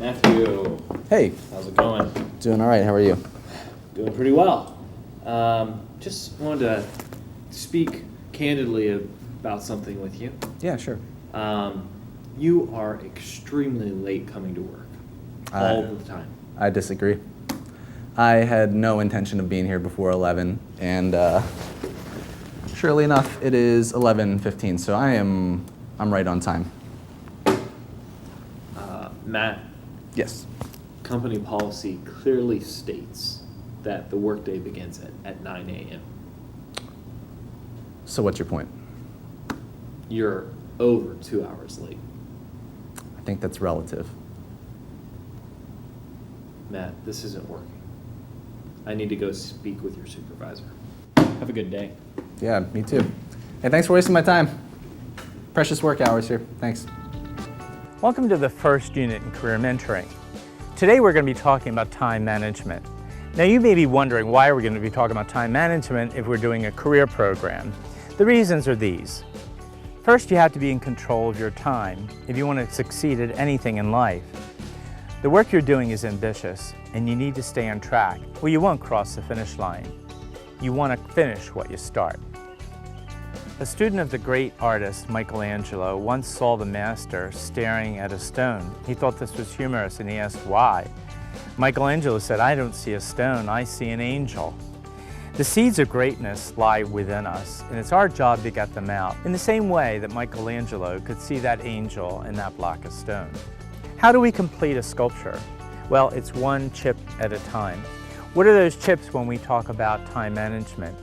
Matthew. Hey. How's it going? Doing all right. How are you? Doing pretty well. Just wanted to speak candidly about something with you. Yeah, sure. You are extremely late coming to work. All the time. I disagree. I had no intention of being here before 11, and surely enough, it is 11:15, so I'm right on time. Matt, Yes. company policy clearly states that the workday begins at 9 a.m. So what's your point? You're over 2 hours late. I think that's relative. Matt, this isn't working. I need to go speak with your supervisor. Have a good day. Yeah, me too. Hey, thanks for wasting my time. Precious work hours here. Thanks. Welcome to the first unit in Career Mentoring. Today we're going to be talking about time management. Now you may be wondering why we're going to be talking about time management if we're doing a career program. The reasons are these. First, you have to be in control of your time if you want to succeed at anything in life. The work you're doing is ambitious and you need to stay on track, or you won't cross the finish line. You want to finish what you start. A student of the great artist Michelangelo once saw the master staring at a stone. He thought this was humorous and he asked why. Michelangelo said, "I don't see a stone, I see an angel." The seeds of greatness lie within us, and it's our job to get them out, in the same way that Michelangelo could see that angel in that block of stone. How do we complete a sculpture? Well, it's one chip at a time. What are those chips when we talk about time management?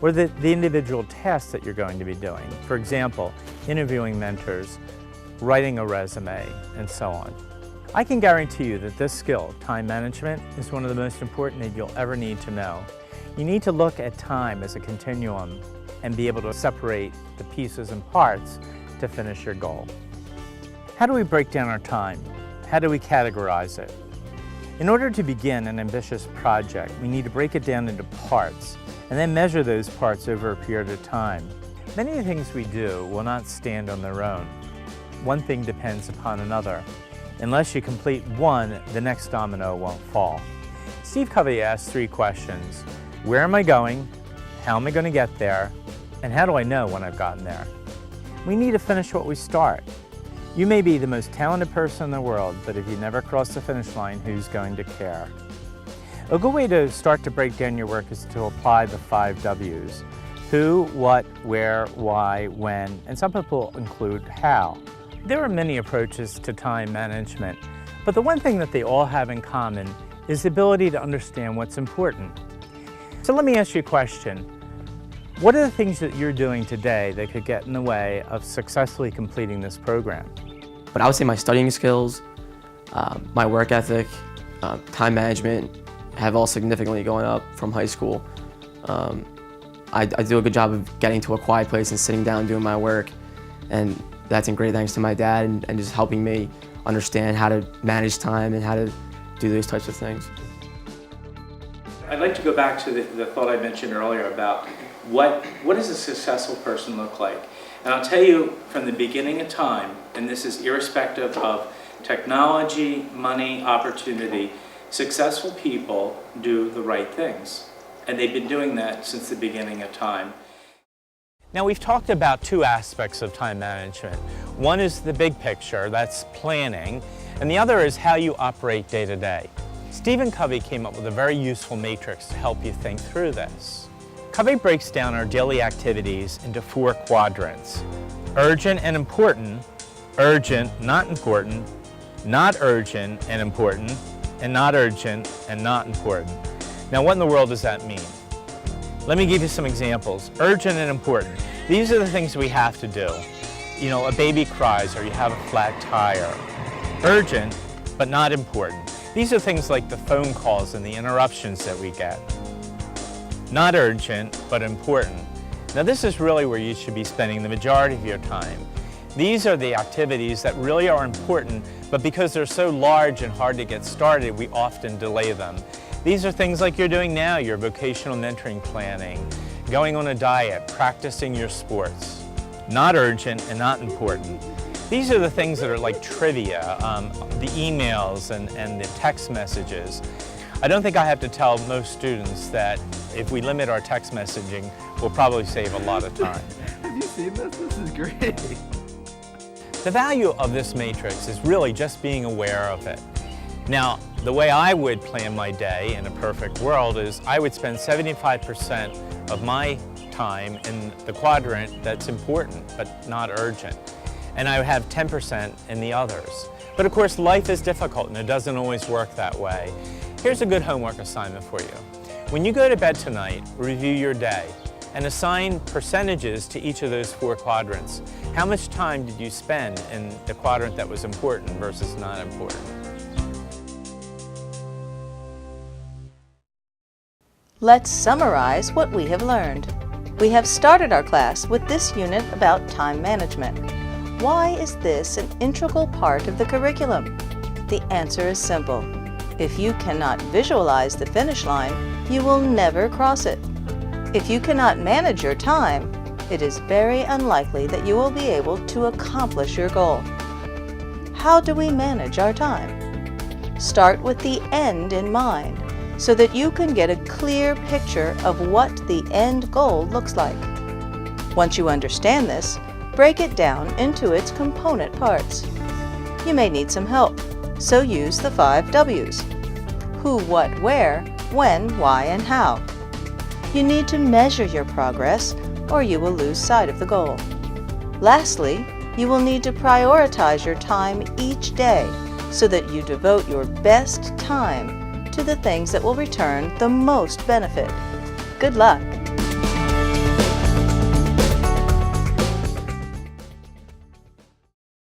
What are the individual tasks that you're going to be doing? For example, interviewing mentors, writing a resume, and so on. I can guarantee you that this skill, time management, is one of the most important that you'll ever need to know. You need to look at time as a continuum and be able to separate the pieces and parts to finish your goal. How do we break down our time? How do we categorize it? In order to begin an ambitious project, we need to break it down into parts and then measure those parts over a period of time. Many of the things we do will not stand on their own. One thing depends upon another. Unless you complete one, the next domino won't fall. Steve Covey asked 3 questions. Where am I going? How am I going to get there? And how do I know when I've gotten there? We need to finish what we start. You may be the most talented person in the world, but if you never cross the finish line, who's going to care? A good way to start to break down your work is to apply the 5 W's. Who, what, where, why, when, and some people include how. There are many approaches to time management, but the one thing that they all have in common is the ability to understand what's important. So let me ask you a question. What are the things that you're doing today that could get in the way of successfully completing this program? But I would say my studying skills, my work ethic, time management have all significantly gone up from high school. I do a good job of getting to a quiet place and sitting down and doing my work, and that's in great thanks to my dad and just helping me understand how to manage time and how to do those types of things. I'd like to go back to the thought I mentioned earlier about what does a successful person look like? And I'll tell you from the beginning of time, and this is irrespective of technology, money, opportunity, successful people do the right things. And they've been doing that since the beginning of time. Now we've talked about 2 aspects of time management. One is the big picture, that's planning, and the other is how you operate day to day. Stephen Covey came up with a very useful matrix to help you think through this. Covey breaks down our daily activities into 4 quadrants. Urgent and important, urgent, not important, not urgent and important, and not urgent and not important. Now what in the world does that mean? Let me give you some examples. Urgent and important. These are the things we have to do. You know, a baby cries or you have a flat tire. Urgent, but not important. These are things like the phone calls and the interruptions that we get. Not urgent, but important. Now this is really where you should be spending the majority of your time. These are the activities that really are important, but because they're so large and hard to get started, we often delay them. These are things like you're doing now, your vocational mentoring planning, going on a diet, practicing your sports. Not urgent and not important. These are the things that are like trivia, the emails and the text messages. I don't think I have to tell most students that if we limit our text messaging, we'll probably save a lot of time. Have you seen this? This is great. The value of this matrix is really just being aware of it. Now, the way I would plan my day in a perfect world is I would spend 75% of my time in the quadrant that's important but not urgent. And I would have 10% in the others. But of course, life is difficult and it doesn't always work that way. Here's a good homework assignment for you. When you go to bed tonight, review your day and assign percentages to each of those 4 quadrants. How much time did you spend in the quadrant that was important versus not important? Let's summarize what we have learned. We have started our class with this unit about time management. Why is this an integral part of the curriculum? The answer is simple. If you cannot visualize the finish line, you will never cross it. If you cannot manage your time, it is very unlikely that you will be able to accomplish your goal. How do we manage our time? Start with the end in mind, so that you can get a clear picture of what the end goal looks like. Once you understand this, break it down into its component parts. You may need some help, so use the 5 W's. Who, what, where, when, why, and how. You need to measure your progress, or you will lose sight of the goal. Lastly, you will need to prioritize your time each day so that you devote your best time to the things that will return the most benefit. Good luck!